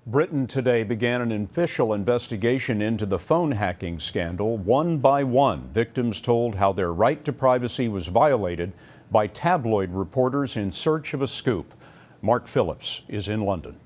Britain today began an official investigation into the phone hacking scandal. One by one, victims told how their right to privacy was violated by tabloid reporters in search of a scoop. Mark Phillips is in London.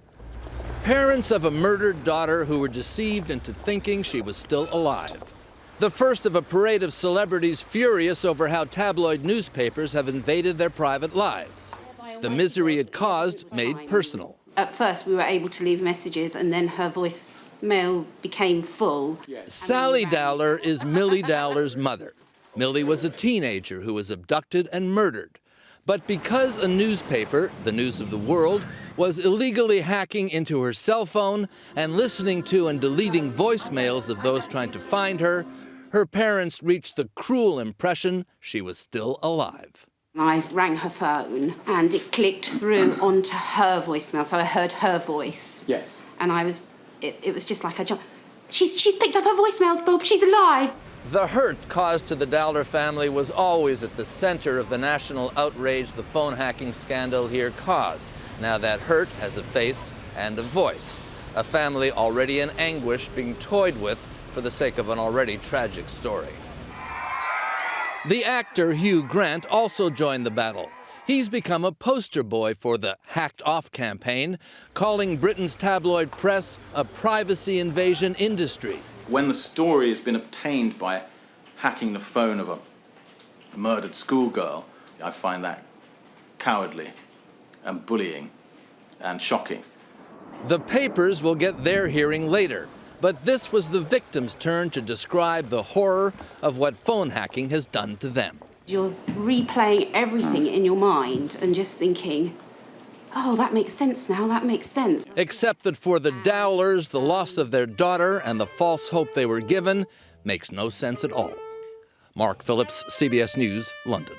Parents of a murdered daughter who were deceived into thinking she was still alive. The first of a parade of celebrities furious over how tabloid newspapers have invaded their private lives. The misery it caused made personal. At first we were able to leave messages and then her voicemail became full. Sally Dowler is Millie Dowler's mother. Millie was a teenager who was abducted and murdered. But because a newspaper, the News of the World, was illegally hacking into her cell phone and listening to and deleting voicemails of those trying to find her, her parents reached the cruel impression she was still alive. I rang her phone and it clicked through onto her voicemail, so I heard her voice. Yes. And it was just like a jump. She's picked up her voicemails, Bob, she's alive. The hurt caused to the Dowler family was always at the center of the national outrage the phone hacking scandal here caused. Now that hurt has a face and a voice. A family already in anguish being toyed with for the sake of an already tragic story. The actor Hugh Grant also joined the battle. He's become a poster boy for the Hacked Off campaign, calling Britain's tabloid press a privacy invasion industry. When the story has been obtained by hacking the phone of a murdered schoolgirl, I find that cowardly and bullying and shocking. The papers will get their hearing later, but this was the victim's turn to describe the horror of what phone hacking has done to them. You're replaying everything in your mind and just thinking, oh, that makes sense now, that makes sense. Except that for the Dowlers, the loss of their daughter and the false hope they were given makes no sense at all. Mark Phillips, CBS News, London.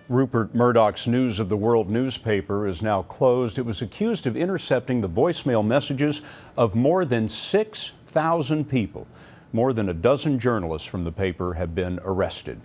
Rupert Murdoch's News of the World newspaper is now closed. It was accused of intercepting the voicemail messages of more than 6,000 people. More than a dozen journalists from the paper have been arrested.